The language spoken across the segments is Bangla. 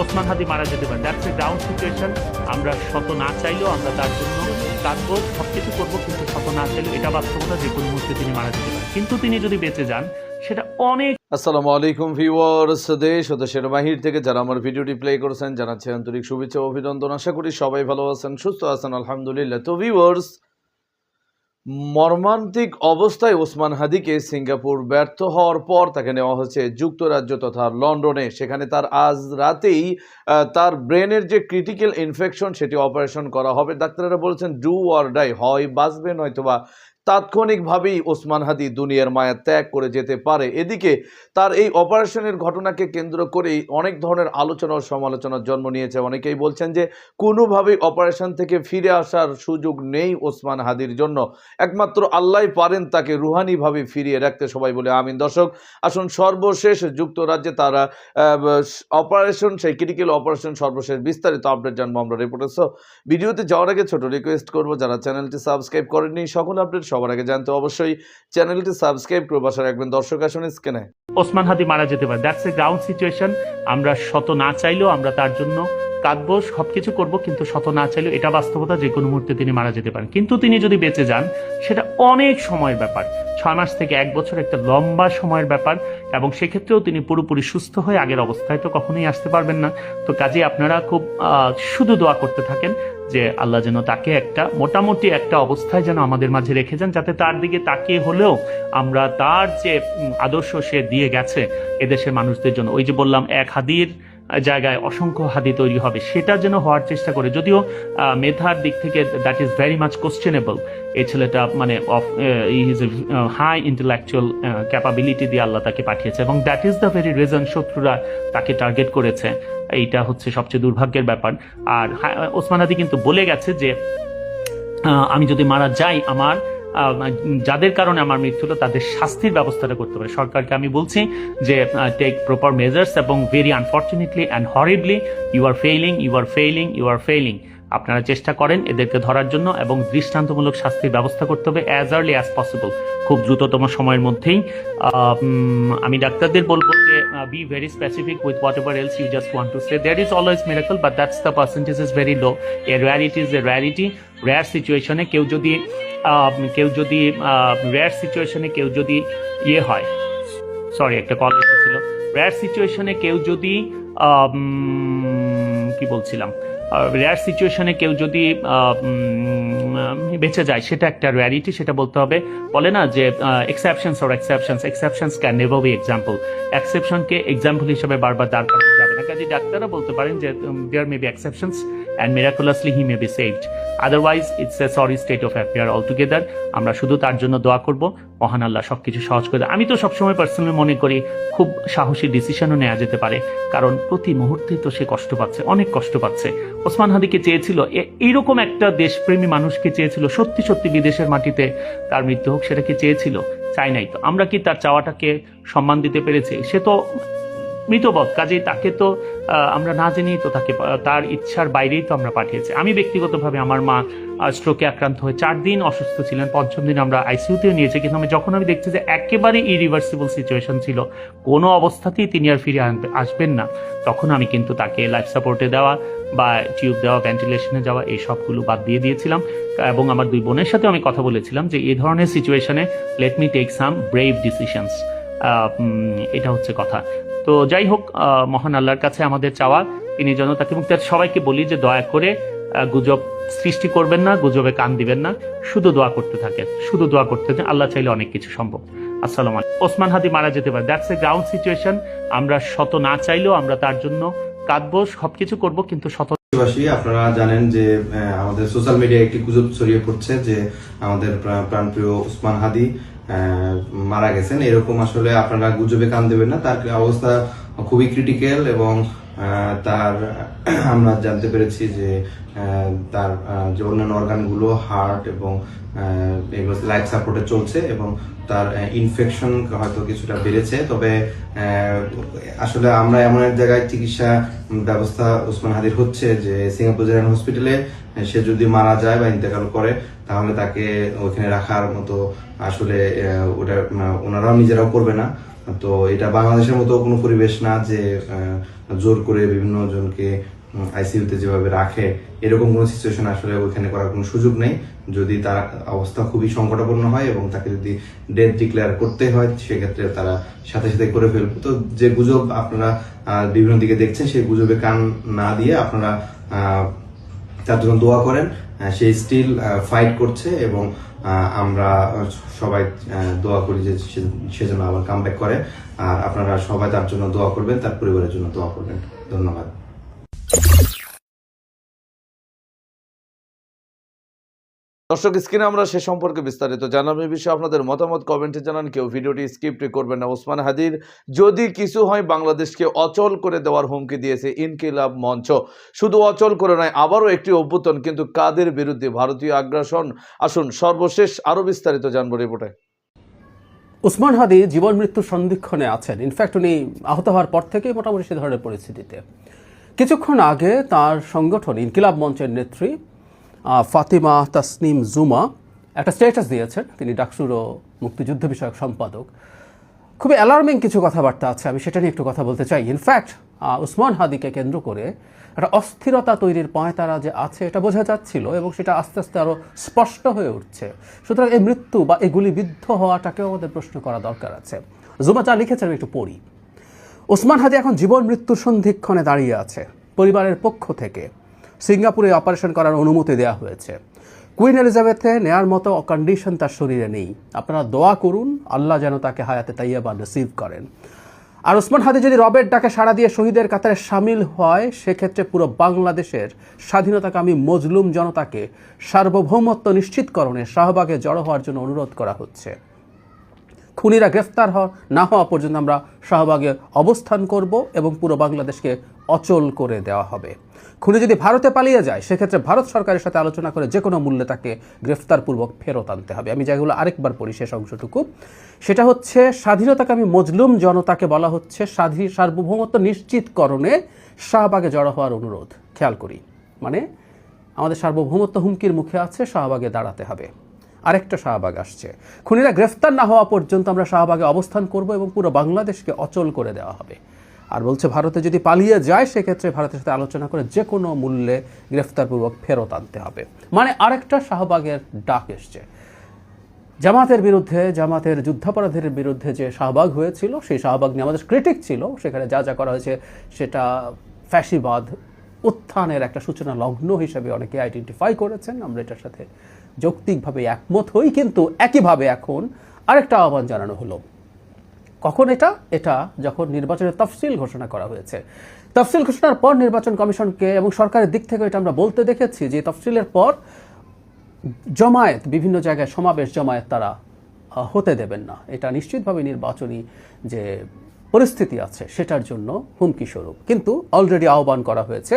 ওসমান হাদি মারা যেতে পারে। That's a ground situation. আমরা শত না চাইলেও আমরা তার জন্য কাঁদবো, সবকিছু করবো, কিন্তু শত না চাইলেও এটা বাস্তবতা যে কোনো মুহূর্তে তিনি মারা যেতে পারেন। কিন্তু তিনি যদি বেঁচে যান সেটা অনেক। আসসালামু আলাইকুম ভিউয়ার্স, দেশ ও দেশের বাহির থেকে যারা আমার ভিডিওটি প্লে করেছেন জানাচ্ছি আন্তরিক শুভেচ্ছা ও অভিনন্দন। আশা করি সবাই ভালো আছেন, সুস্থ আছেন, আলহামদুলিল্লাহ। তো ভিউয়ার্স, মর্মান্তিক অবস্থায় ওসমান হাদিকে সিঙ্গাপুর ব্যর্থ হওয়ার পর তাকে নেওয়া হচ্ছে যুক্তরাজ্য তথা লন্ডনে। সেখানে তার আজ রাতেই তার ব্রেনের যে ক্রিটিক্যাল ইনফেকশন সেটি অপারেশন করা হবে। ডাক্তাররা বলছেন ডু অর ডাই, হয় বাঁচবে নয়তোবা তাৎক্ষণিকভাবেই ওসমান হাদি দুনিয়ার মায়া ত্যাগ করে যেতে পারে। এদিকে তার এই অপারেশনের ঘটনাকে কেন্দ্র করেই অনেক ধরনের আলোচনা ও সমালোচনার জন্ম নিয়েছে। অনেকেই বলছেন যে কোনোভাবেই অপারেশন থেকে ফিরে আসার সুযোগ নেই ওসমান হাদির জন্য, একমাত্র আল্লাহই পারেন তাকে রুহানিভাবে ফিরিয়ে রাখতে। সবাই বলে আমিন। দর্শক আসুন, সর্বশেষ যুক্তরাজ্যে তারা অপারেশন, সেই ক্রিটিক্যাল অপারেশন সর্বশেষ বিস্তারিত আপডেট জানবো আমরা রিপোর্টার। সো ভিডিওতে যাওয়ার আগে ছোট রিকোয়েস্ট করবো, যারা চ্যানেলটি সাবস্ক্রাইব করেননি সকল আপডেট সবার আগে জানতে অবশ্যই চ্যানেলটি সাবস্ক্রাইব করে পাশে রাখবেন। দর্শক আসুন স্ক্রিনে। ওসমান হাদি মারা যেতে পারে। That's a ground situation. আমরা শত না চাইলেও আমরা তার জন্য কাঁদবো, সবকিছু করব, কিন্তু শত না চাইলেও এটা বাস্তবতা যে কোনো মুহূর্তে তিনি মারা যেতে পারেন। কিন্তু তিনি যদি বেঁচে যান সেটা অনেক সময়ের ব্যাপার। 6 মাস থেকে 1 বছর একটা লম্বা সময়ের ব্যাপার, এবং সেক্ষেত্রেও তিনি পুরোপুরি সুস্থ হয়ে আগের অবস্থায় তো কখনোই আসতে পারবেন না। তো কাজে আপনারা খুব শুধু দোয়া করতে থাকেন যে আল্লাহ যেন তাকে একটা মোটামুটি একটা অবস্থায় যেন আমাদের মাঝে রেখে যান, যাতে তার দিকে তাকিয়ে হলেও আমরা তার যে আদর্শ সে দিয়ে গেছে এদেশের মানুষদের জন্য, ওই যে বললাম এক হাদির জায়গায় অসংখ্য হাদি তৈরি হবে, সেটা যেন হওয়ার চেষ্টা করে। যদিও মেধার দিক থেকে that is very much questionable. এই ছেলেটা মানে is a high intellectual capability দিয়ে আল্লাহ তাকে পাঠিয়েছে, এবং that is the very reason শত্রুরা তাকে টার্গেট করেছে। এইটা হচ্ছে সবচেয়ে দুর্ভাগ্যের ব্যাপার। আর ওসমান হাদি কিন্তু বলে গেছে যে আমি যদি মারা যাই, আমার যাদের কারণে আমার মৃত্যু হলো তাদের শাস্তির ব্যবস্থাটা করতে পারে। সরকারকে আমি বলছি যে টেক প্রপার মেজার্স, এবং very unfortunately and horribly you are failing, you are failing, you are failing. আপনারা চেষ্টা করেন এদেরকে ধরার জন্য, এবং দৃষ্টান্তমূলক শাস্তির ব্যবস্থা করতে হবে অ্যাজ আর্লি অ্যাজ পসিবল, খুব দ্রুততম সময়ের মধ্যেই। আমি ডাক্তারদের বলবো যে be very specific with whatever else you just want to say. There is always miracle, but that's the percentage is very low. A rarity is a rarity. Rare situation এ কেউ যদি রেয়ার সিচুয়েশনে কেউ যদি ইয়ে হয়, সরি একটা কল এসেছিল, রেয়ার সিচুয়েশনে কেউ যদি কি বলছিলাম, রেয়ার সিচুয়েশনে কেউ যদি বেঁচে যায় সেটা একটা রেয়ারিটি, সেটা বলতে হবে। বলে না যে exceptions or exceptions can never be example. এক্সেপশনকে এক্সাম্পল হিসেবে বারবার দাঁড় করানো যাবে না। কাজে ডাক্তাররা বলতে পারেন যে there may be exceptions and miraculously he may be saved. Otherwise it's a sorry state of affair altogether. আমরা শুধু তার জন্য দোয়া করব, মহান আল্লাহ সবকিছু সহজ করে দেয়। আমি তো সবসময় পার্সোনালি মনে করি খুব সাহসী ডিসিশনও নেওয়া যেতে পারে, কারণ প্রতি মুহূর্তেই তো সে কষ্ট পাচ্ছে, অনেক কষ্ট পাচ্ছে। ওসমান হাদিকে চেয়েছিল, এইরকম একটা দেশপ্রেমী মানুষকে চেয়েছিল সত্যি সত্যি বিদেশের মাটিতে তার মৃত্যু হোক, সেটাকে চেয়েছিল, চাই নাই। তো আমরা কি তার চাওয়াটাকে সম্মান দিতে পেরেছি? সে তো মৃতবধ, কাজেই তাকে তো আমরা না জেনেই তো তাকে তার ইচ্ছার বাইরেই তো আমরা পাঠিয়েছি। আমি ব্যক্তিগতভাবে আমার মা স্ট্রোকে আক্রান্ত হয়ে 4 দিন অসুস্থ ছিলেন, 5ম দিন আমরা আইসিইউতেও নিয়েছি, কিন্তু যখন আমি দেখছি যে একেবারে ইরিভার্সিবল সিচুয়েশন ছিল, কোনো অবস্থাতেই তিনি আর ফিরে আসবেন না, তখন আমি কিন্তু তাকে লাইফ সাপোর্টে দেওয়া বা টিউব দেওয়া, ভেন্টিলেশনে যাওয়া, এই সবগুলো বাদ দিয়ে দিয়েছিলাম। এবং আমার 2 বোনের সাথে আমি কথা বলেছিলাম যে এই ধরনের সিচুয়েশনে let me take some brave decisions. এটা হচ্ছে কথা। তো যাই হোক, মহান আল্লাহর কাছে আমাদের চাওয়া তিনি যেন তাকে মুক্তি। সবাইকে বলি যে দয়া করে গুজব সৃষ্টি করবেন না, গুজবে কান দিবেন না, শুধু দোয়া করতে থাকেন, শুধু দোয়া করতে থাকেন। আল্লাহ চাইলে অনেক কিছু সম্ভব। আসসালামু আলাইকুম। ওসমান হাদি মারা যেতে পারে। That's a ground situation. আমরা শত না চাইলেও আমরা তার জন্য কাঁদবো, সবকিছু করব, কিন্তু শত। আপনারা জানেন যে আমাদের সোশ্যাল মিডিয়ায় একটি গুজব ছড়িয়ে পড়ছে যে আমাদের প্রাণপ্রিয় ওসমান হাদি মারা গেছেন। এরকম আসলে আপনারা গুজবে কান দেবেন না। তার অবস্থা খুবই ক্রিটিক্যাল, এবং তার আমরা জানতে পেরেছি যে তার যে অন্যান্য অর্গানগুলো, হার্ট এবং এগুলো লাইফ সাপোর্টে চলছে, এবং তার ইনফেকশন হয়তো কিছুটা বেড়েছে। তবে আসলে আমরা এমন এক জায়গায় চিকিৎসা ব্যবস্থা ওসমান হাদির হচ্ছে যে সিঙ্গাপুর জেনারেল হসপিটালে সে যদি মারা যায় বা ইন্তেকাল করে, তাহলে তাকে ওখানে রাখার মতো আসলে ওটা ওনারাও নিজেরাও করবে না। তো এটা বাংলাদেশের মতো কোনো পরিবেশ না যে জোর করে বিভিন্ন জনকে আইসিইউতে যেভাবে রাখে, এরকম কোনো সিচুয়েশন আসলে ওখানে করার কোনো সুযোগ নেই। যদি তার অবস্থা খুবই সংকটাপন্ন হয় এবং তাকে যদি ডেথ ডিক্লেয়ার করতে হয়, সেক্ষেত্রে তারা সাথে সাথে করে ফেলবে। তো যে গুজব আপনারা বিভিন্ন দিকে দেখছেন, সেই গুজবে কান না দিয়ে আপনারা তার জন্য দোয়া করেন। সে স্টিল ফাইট করছে এবং আমরা সবাই দোয়া করি যে সে যেন আবার কাম ব্যাক করে। আর আপনারা সবাই তার জন্য দোয়া করবেন, তার পরিবারের জন্য দোয়া করবেন। ধন্যবাদ। দর্শক, স্ক্রিনে আমরা সে সম্পর্কে বিস্তারিত জানাবো। এই বিষয়ে আপনাদের মতামত কমেন্টে জানান। কেউ ভিডিওটি স্কিপ করবেন না। ওসমান হাদির যদি কিছু হয়, বাংলাদেশকে অচল করে দেওয়ার হুমকি দিয়েছে ইনকিলাব মঞ্চ। শুধু অচল করে নয়, আবারও একটি অভ্যুত্থান, কিন্তু কাদের বিরুদ্ধে? ভারতীয় আগ্রাসন। আসুন সর্বশেষ আরো বিস্তারিত জানবো রিপোর্টে। ওসমান হাদি জীবন মৃত্যুর সন্ধিক্ষণে আছেন। ইনফ্যাক্ট উনি আহত হওয়ার পর থেকেই মোটামুটি সে ধরনের পরিস্থিতিতে। কিছুক্ষণ আগে তার সংগঠন ইনকিলাব মঞ্চের নেত্রী ফাতিমা তাসনিম জুমা একটা স্ট্যাটাস দিয়েছেন। তিনি ডাকসুর ও মুক্তিযুদ্ধ বিষয়ক সম্পাদক। খুবই অ্যালার্মিং কিছু কথাবার্তা আছে, আমি সেটা নিয়ে একটু কথা বলতে চাই। ইনফ্যাক্ট ওসমান হাদিকে কেন্দ্র করে একটা অস্থিরতা তৈরির পয়তারা যে আছে, এটা বোঝা যাচ্ছিল এবং সেটা আস্তে আস্তে আরও স্পষ্ট হয়ে উঠছে। সুতরাং এই মৃত্যু বা এই গুলিবিদ্ধ হওয়াটাকেও আমাদের প্রশ্ন করা দরকার আছে। জুমা যা লিখেছেন আমি একটু পড়ি। ওসমান হাদি এখন জীবন মৃত্যুর সন্ধিক্ষণে দাঁড়িয়ে আছে। পরিবারের পক্ষ থেকে সিঙ্গাপুরে অপারেশন করার অনুমতি দেওয়া হয়েছে। কুইন এলিজাবেথে নেয়ার মতো কন্ডিশন তার শরীরে নেই। আপনারা দোয়া করুন, আল্লাহ যেন তাকে হায়াতে তাইয়্যিবা নসিব করেন। আর ওসমান হাদি যদি রবের ডাকে সাড়া দিয়ে শহীদের কাতারে সামিল হয়, সেক্ষেত্রে পুরো বাংলাদেশের স্বাধীনতাকামী মজলুম জনতাকে সার্বভৌমত্ব নিশ্চিতকরণে শাহবাগে জড়ো হওয়ার জন্য অনুরোধ করা হচ্ছে। খুনিরা গ্রেফতার না হওয়া পর্যন্ত আমরা শাহবাগে অবস্থান করব এবং পুরো বাংলাদেশকে অচল করে দেওয়া হবে। খুনি যদি ভারতে পালিয়ে যায়, সেক্ষেত্রে ভারত সরকারের সাথে আলোচনা করে যে কোনো মূল্যে তাকে গ্রেফতারপূর্বক ফেরত আনতে হবে। আমি যেগুলো আরেকবার পড়ি শেষ অংশটুকু, সেটা হচ্ছে স্বাধীনতাকামী মজলুম জনতাকে বলা হচ্ছে সার্বভৌমত্ব নিশ্চিতকরণে শাহবাগে জড়ো হওয়ার অনুরোধ। খেয়াল করি, মানে আমাদের সার্বভৌমত্ব হুমকির মুখে আছে, শাহবাগে দাঁড়াতে হবে। আরেকটা শাহবাগ আসছে। খুনিরা গ্রেফতার না হওয়া পর্যন্ত আমরা শাহবাগে অবস্থান করব এবং পুরো বাংলাদেশকে অচল করে দেওয়া হবে। আর বলছে ভারতে যদি পালিয়ে যায়, সেক্ষেত্রে ভারতের সাথে আলোচনা করে যে কোনো মূল্যে গ্রেফতারপূর্বক ফেরত আনতে হবে। মানে আরেকটা শাহবাগের ডাক এসছে। জামাতের বিরুদ্ধে, জামাতের যুদ্ধাপরাধের বিরুদ্ধে যে শাহবাগ হয়েছিল, সেই শাহবাগ নিয়ে আমাদের ক্রিটিক ছিল। সেখানে যা যা করা হয়েছে সেটা ফ্যাসিবাদ উত্থানের একটা সূচনা লগ্ন হিসেবে অনেকে আইডেন্টিফাই করেছেন। আমরা এটার সাথে যৌক্তিকভাবে একমত হই, কিন্তু একইভাবে এখন আরেকটা আহ্বান জানানো হলো। কখন এটা যখন নির্বাচনের তফসিল ঘোষণা করা হয়েছে। তফসিল ঘোষণার পর নির্বাচন কমিশনকে এবং সরকারের দিক থেকে এটা আমরা বলতে দেখেছি যে তফসিলের পর জমায়েত, বিভিন্ন জায়গায় সমাবেশ জমায়েত তারা হতে দেবেন না। এটা নিশ্চিতভাবে নির্বাচনী যে পরিস্থিতি আছে সেটার জন্য হুমকি স্বরূপ। কিন্তু অলরেডি আহ্বান করা হয়েছে।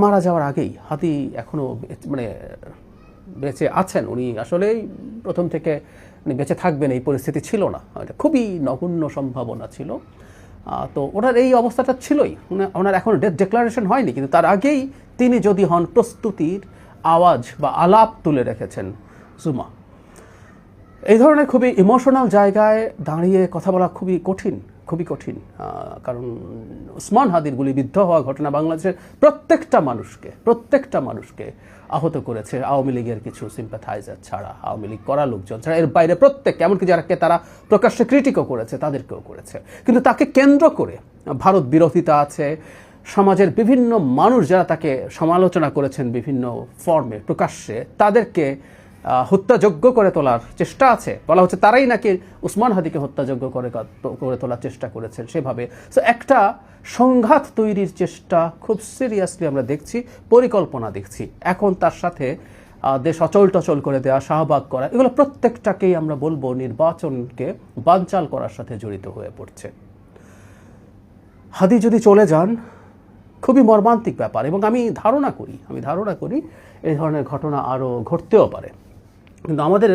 মারা যাওয়ার আগেই হাদি এখনও মানে বেঁচে আছেন। উনি আসলেই প্রথম থেকে বেঁচে থাকবেন এই পরিস্থিতি ছিল না, এটা খুবই নগণ্য সম্ভাবনা ছিল। তো ওনার এই অবস্থাটা ছিলই। ওনার এখন ডেথ ডিক্লারেশন হয়নি, কিন্তু তার আগেই তিনি যদি হন, প্রস্তুতির আওয়াজ বা আলাপ তুলে রেখেছেন জুমা। এই ধরনের খুবই ইমোশনাল জায়গায় দাঁড়িয়ে কথা বলা খুবই কঠিন, কারণ ওসমান হাদির গুলিবিদ্ধ হওয়া ঘটনা বাংলাদেশের প্রত্যেকটা মানুষকে আহত করেছে। আওয়ামী লীগের কিছু সিম্প্যাথাইজার ছাড়া, আওয়ামী লীগ করা লোকজন ছাড়া, এর বাইরে প্রত্যেককে, এমনকি যারাকে তারা প্রকাশ্যে ক্রিটিকও করেছে তাদেরকেও করেছে। কিন্তু তাকে কেন্দ্র করে ভারত বিরোধিতা আছে। সমাজের বিভিন্ন মানুষ যারা তাকে সমালোচনা করেছেন বিভিন্ন ফর্মে প্রকাশ্যে, তাদেরকে হত্যাযোগ্য করে তোলার চেষ্টা আছে। বলা হচ্ছে তারাই নাকি ওসমান হাদিকে হত্যাযোগ্য করে তোলার চেষ্টা করেছেন সেভাবে। সো একটা সংঘাত তৈরির চেষ্টা খুব সিরিয়াসলি আমরা দেখছি, পরিকল্পনা দেখছি। এখন তার সাথে দেশ অচল টচল করে দেওয়া, শাহবাগ করা, এগুলো প্রত্যেকটাকেই আমরা বলবো নির্বাচনকে বানচাল করার সাথে জড়িত হয়ে পড়ছে। হাদি যদি চলে যান, খুবই মর্মান্তিক ব্যাপার। এবং আমি ধারণা করি এই ধরনের ঘটনা আরও ঘটতেও পারে। কিন্তু আমাদের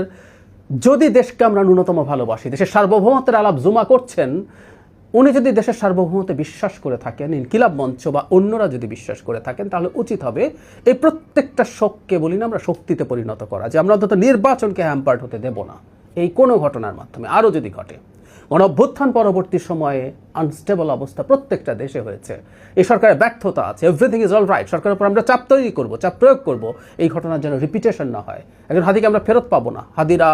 যদি দেশকে আমরা ন্যূনতম ভালোবাসি, দেশের সার্বভৌমত্বের আলাপ জুমা করছেন, উনি যদি দেশের সার্বভৌমত্বে বিশ্বাস করে থাকেন, ইনকিলাব মঞ্চ বা অন্যরা যদি বিশ্বাস করে থাকেন, তাহলে উচিত হবে এই প্রত্যেকটা শোককে, বলি না আমরা, শক্তিতে পরিণত করা, যে আমরা অন্তত নির্বাচনকে হ্যাম্পার্ড হতে দেব না এই কোনো ঘটনার মাধ্যমে। আরও যদি ঘটে, অভ্যুত্থান পরবর্তী সময়ে আনস্টেবল অবস্থা প্রত্যেকটা দেশে হয়েছে। এই সরকারের ব্যর্থতা আছে, এভরিথিং ইজ অল রাইট, সরকারের উপর আমরা চাপ তৈরি করবো, চাপ প্রয়োগ করবো, এই ঘটনার যেন রিপিটেশন না হয়। একজন হাদিকে আমরা ফেরত পাবো না, হাদিরা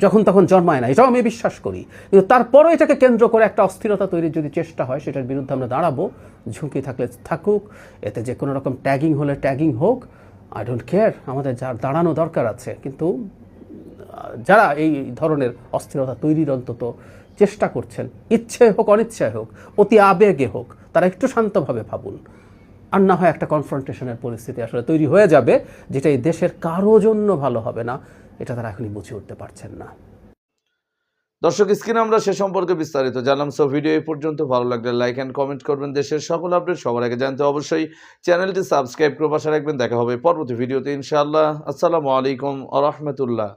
যখন তখন জন্মায় না, এটাও আমি বিশ্বাস করি। কিন্তু তারপরও এটাকে কেন্দ্র করে একটা অস্থিরতা তৈরির যদি চেষ্টা হয়, সেটার বিরুদ্ধে আমরা দাঁড়াবো। ঝুঁকি থাকলে থাকুক, এতে যে কোনো রকম ট্যাগিং হলে ট্যাগিং হোক, আই ডোন্ট কেয়ার, আমাদের যার দাঁড়ানো দরকার আছে। কিন্তু যারা এই ধরনের অস্থিরতা তৈরির অন্তত চেষ্টা করছেন, ইচ্ছে হোক অনিচ্ছায় হোক, অতি আবেগে হোক, তারা একটু শান্তভাবে ভাবুন। আর না হয় একটা কনফ্রন্টেশনের পরিস্থিতি আসলে তৈরি হয়ে যাবে, যেটা এই দেশের কারো জন্য ভালো হবে না। এটা তারা এখনই বুঝে উঠতে পারছেন না। দর্শক, স্ক্রিনে আমরা সে সম্পর্কে বিস্তারিত জানলাম। সো ভিডিও এই পর্যন্ত, ভালো লাগলে লাইক অ্যান্ড কমেন্ট করবেন। দেশের সকল আপডেট সবার আগে জানতে অবশ্যই চ্যানেলটি সাবস্ক্রাইব করে পাশে রাখবেন। দেখা হবে পরবর্তী ভিডিওতে ইনশাআল্লাহ। আসসালামু আলাইকুম ওয়া রাহমাতুল্লাহ।